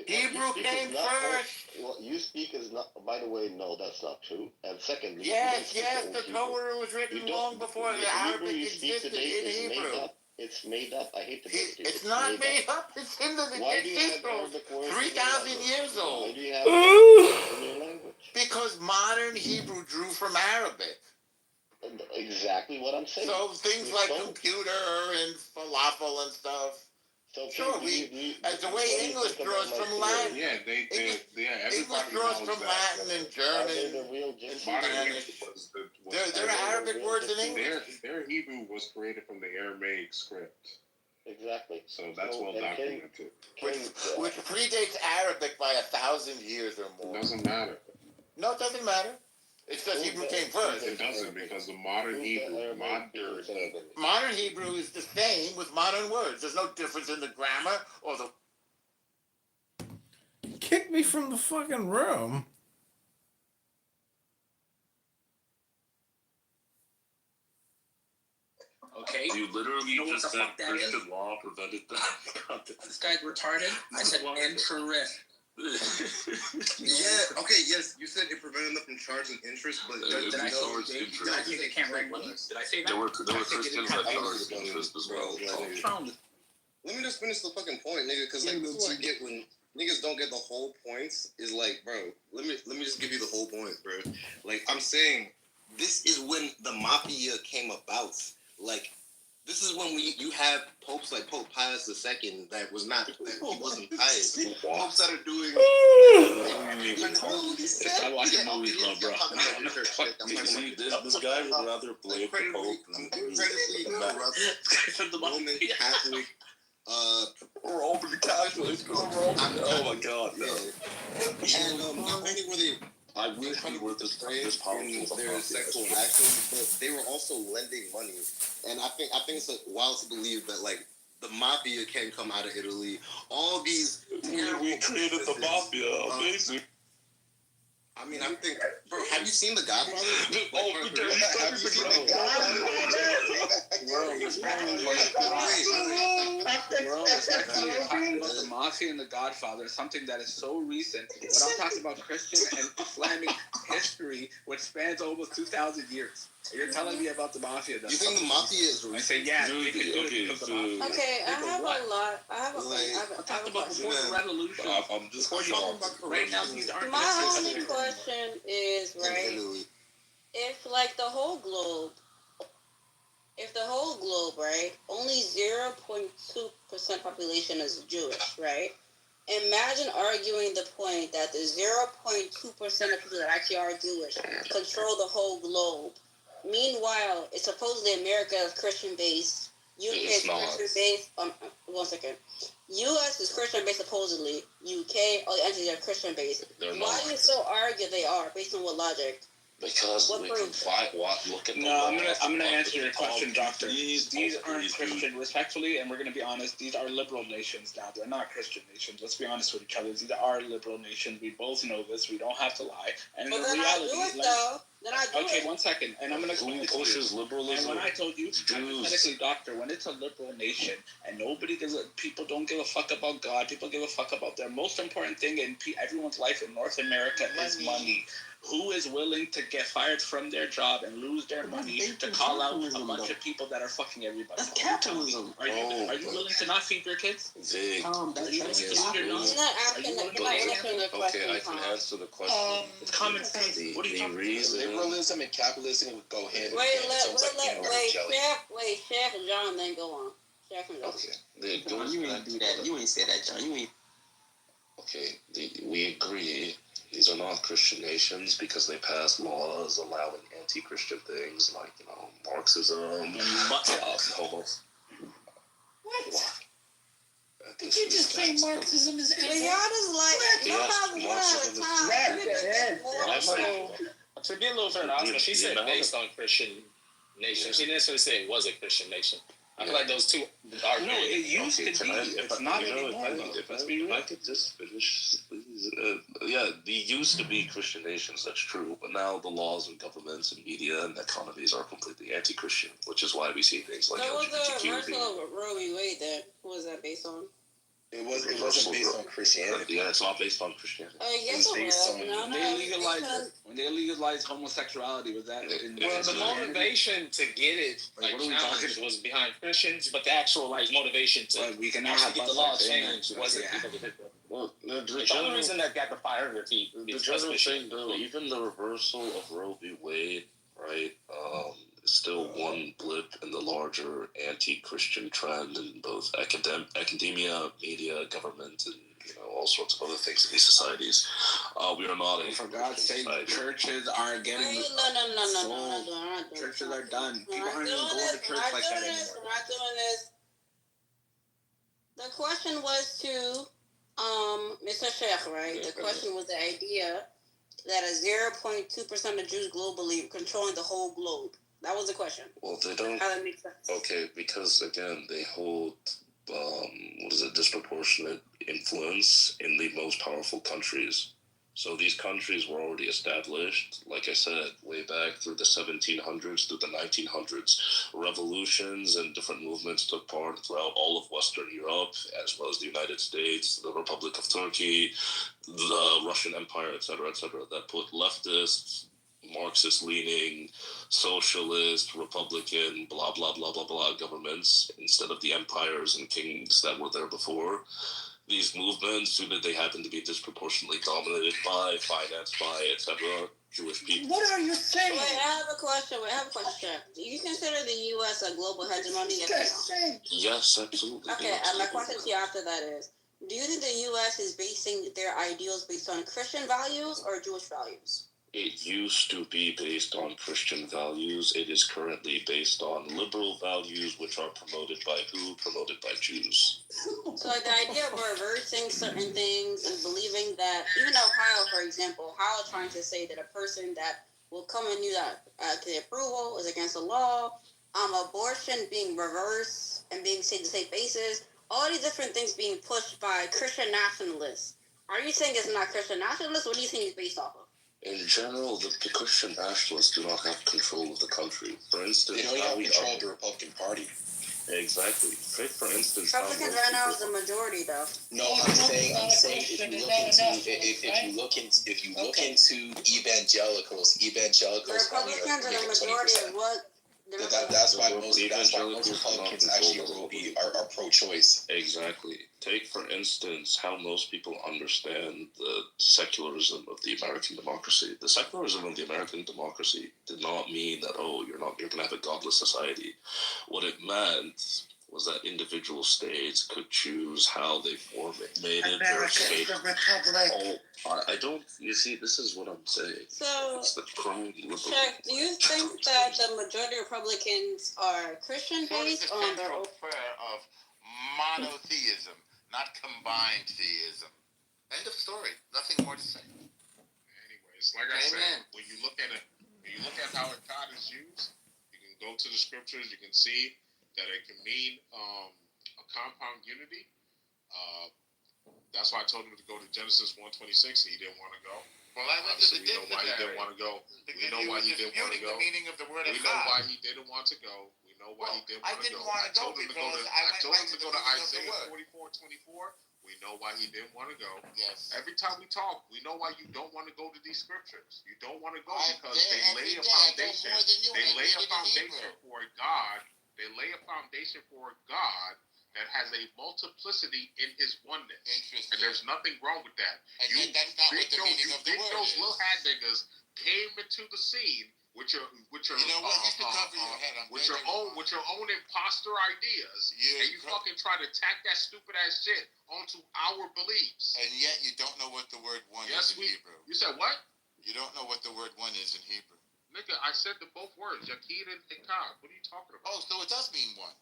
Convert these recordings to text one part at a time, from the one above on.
Hebrew came first. What you speak is not. By the way, no, that's not true. And secondly, yes, the Torah was written long before the Arabic existed in Hebrew. It's made up. I hate to break it. It's not made up. It's in the Hebrew. 3,000 years old. Why do you have it in your language? Because modern Hebrew drew from Arabic. Exactly what I'm saying. So things like computer and falafel and stuff. So sure, as the way English draws from Latin. Yeah, English draws from Latin and German and Spanish. There are Arabic words in English. Their Hebrew was created from the Aramaic script. Exactly. So that's well documented. Which predates Arabic by 1,000 years or more. It doesn't matter. No, it doesn't matter. It's because Hebrew came first. It doesn't, because the modern Hebrew is the same with modern words. There's no difference in the grammar or the... Kick me from the fucking room. Okay. You literally just said Christian law prevented that. This guy's retarded. I said interest. Yeah. Okay. Yes, you said it prevented them from charging interest, but did I say they can't write money? Did I say that? There were Christians that charged interest as well. Let me just finish the fucking point, nigga, because like this is what I get when niggas don't get the whole points. Is like, bro, let me just give you the whole point, bro. Like I'm saying, this is when the mafia came about. Like, this is when you have popes like Pope Pius II that was not, he wasn't pious. Popes that are doing... I watch movies, bro. You see, this guy would rather blame the Pope than the Roman Catholic... Roman Catholic. Oh my God. Yeah. And not only were they... I wish we were this powerful. Their sexual actions, but they were also lending money, and I think it's wild to believe that like the mafia can come out of Italy. All these we created the mafia, amazing. I mean, I'm thinking, bro, have you seen The Godfather? Have you seen The The mafia and The Godfather is something that is so recent. But I'm talking about Christian and Islamic history, which spans almost 2,000 years. You're telling me about the mafia. You think the mafia is recent? I say, yeah. Okay, I have a lot. I have a about before the revolution. I'm just right now. These aren't. My only question is, right, if like the whole globe, right, only 0.2% population is Jewish, right? Imagine arguing the point that the 0.2% of people that actually are Jewish control the whole globe. Meanwhile, it's supposedly America is Christian-based. UK is Christian-based. 1 second. US is Christian-based supposedly. UK, all the entities are Christian-based. Why do you still argue they are? Based on what logic? Because we can look at the I'm gonna answer your question, Doctor. These aren't Christian, respectfully, and we're gonna be honest. These are liberal nations now. They're not Christian nations. Let's be honest with each other. These are liberal nations. We both know this. We don't have to lie. And but the reality, okay, 1 second, and I'm gonna explain this pushes liberalism. And when I told you, hypothetically, Doctor, when it's a liberal nation and people don't give a fuck about God, people give a fuck about their most important thing in everyone's life in North America is money. Who is willing to get fired from their job and lose their money to call out a bunch of people that are fucking everybody? That's capitalism. Are you willing to not feed your kids? Are you willing to feed your dogs? Okay, I can answer the question. It's common sense. What are you talking about? Liberalism and capitalism would go hand in hand. Wait, Chef and John, then go on. Chef and John. Okay. You ain't do that. You ain't say that, John. You ain't. Okay, we agree. These are not Christian nations because they pass laws allowing anti-Christian things like, Marxism and homos. What? Did you just say Marxism is anti? Y'all just to be a little fair, she said based on Christian nations. She didn't necessarily say it was a Christian nation. I feel like those two are... No, it used to be. It's not anymore. If I could just finish, please. They used to be Christian nations, that's true. But now the laws and governments and media and economies are completely anti-Christian, which is why we see things like LGBTQ. So was the LGBT. reversal of Roe v. Wade then? What was that based on? It wasn't based on Christianity. Yeah, it's not based on Christianity. Yes, it was. No, When they legalized homosexuality, was that? Well, the motivation to get it challenged was behind Christians, but the actual motivation to we can actually get the law changed wasn't because of it. Well, The only reason that got the fire under their feet is the general thing, though, even the reversal of Roe v. Wade, right, is still one blip in the larger anti-Christian trend in both academia, media, government, and all sorts of other things in these societies. We are not. For God's sake, churches aren't getting. No. Churches are done. People aren't even going to church like that anymore. We're not doing this. The question was to Mr. Sheikh, right? The question was the idea that a 0.2% of Jews globally controlling the whole globe. That was the question. Well, they don't. How that makes sense. Okay, because again, they hold disproportionate influence in the most powerful countries. So these countries were already established, like I said, way back through the 1700s, through the 1900s. Revolutions and different movements took part throughout all of Western Europe, as well as the United States, the Republic of Turkey, the Russian Empire, etc., that put leftists, Marxist-leaning, socialist, Republican, blah, blah, blah, blah, blah governments instead of the empires and kings that were there before. These movements, who did they happen to be disproportionately dominated by, financed by, etc., Jewish people? What are you saying? Wait, I have a question. Do you consider the U.S. a global hegemony? Yes or no? Yes, absolutely. Okay, and my question to you after that is, do you think the U.S. is basing their ideals based on Christian values or Jewish values? It used to be based on Christian values. It is currently based on liberal values, which are promoted by who? Promoted by Jews. So like the idea of reversing certain things and believing that, even Ohio, for example, Ohio trying to say that a person that will come and do that to the approval is against the law, abortion being reversed and being saved to safe basis, all these different things being pushed by Christian nationalists. Are you saying it's not Christian nationalists? What do you think it's based off of? In general, the Christian nationalists do not have control of the country. For instance, they don't have control of the Republican Party. Exactly. Take for instance, Republicans right now is the majority, though. No, I'm saying if you look into evangelicals. Republicans are the majority of what? That's why most Republicans actually are pro-choice. Exactly. Take, for instance, how most people understand the secularism of the American democracy. The secularism of the American democracy did not mean that, you're going to have a godless society. What it meant was that individual states could choose how they made it their state. I don't, you see, this is what I'm saying. So, it's the crime liberal. Chuck, do you think that the majority of Republicans are Christian-based on their own? Prayer of monotheism, not combined theism. End of story. Nothing more to say. Anyways, like I said, when you look at how God is used, you can go to the scriptures, you can see that it can mean a compound unity. That's why I told him to go to Genesis 1:26. He didn't want to go. Well, I went to the dictionary. We know why he didn't want to go. We know why he didn't want to go. The meaning of the word we know why he didn't want to go. We know why he didn't want to go. I told him to go to Isaiah 44:24. We know why he didn't want to go. Yes. Every time we talk, we know why you don't want to go to these scriptures. You don't want to go because they lay a foundation. They lay a foundation for God. They lay a foundation for God that has a multiplicity in his oneness. Interesting. And there's nothing wrong with that. And yet that's not what the meaning of the word those is. little hat niggas came into the scene with your you know what? You should cover your head. with your own imposter ideas, and you fucking try to tack that stupid ass shit onto our beliefs. And yet you don't know what the word one is in Hebrew. You said what? You don't know what the word one is in Hebrew. Nigga, I said the both words, Yaqid and Echad. What are you talking about? Oh, so it does mean one.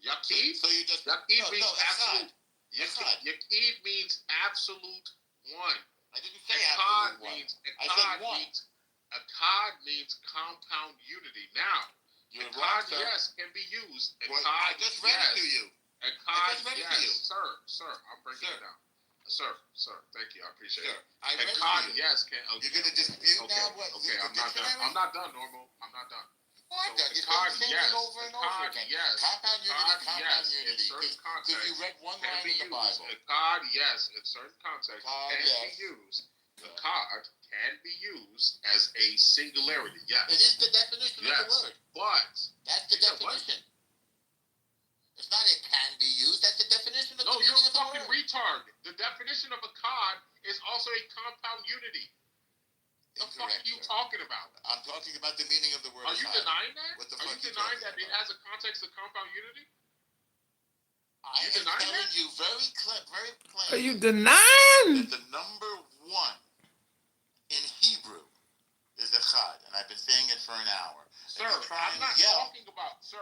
Yaqid? So you just Yaqid means absolute. Yaqid means absolute one. I didn't say absolute one. I said one. Echad means compound unity. Now, Echad, yes, can be used. Echad, I just read it to you. Echad, yes, sir. I'm breaking it down. Sir, thank you. I appreciate it. Echad, yes, can. You're gonna dispute now? What? Okay, I'm not done. I'm not done, Normal. I'm not done. What? So You Akkad, say the same yes. thing over and over Akkad, again. yes. Compound unity, Akkad, compound yes. In unity. certain Because contexts, you read one can line be in the used. Bible. Akkad, yes. In certain contexts, Akkad, can yes. be used. Akkad can be used as a singularity. Yes. It is the definition of the word. But That's the definition. It's not it can be used. That's the definition of no, the you're meaning a of the fucking word. retard. The definition of Akkad is also a compound unity. The fuck are you talking about? I'm talking about the meaning of the word. Are you Akkad. denying that? What the Are fuck you you denying talking that it about? has a context of compound unity? I am denying telling that? you very plain. Are you denying? That the number one in Hebrew is Akkad, and I've been saying it for an hour. Sir, I'm not talking about, sir.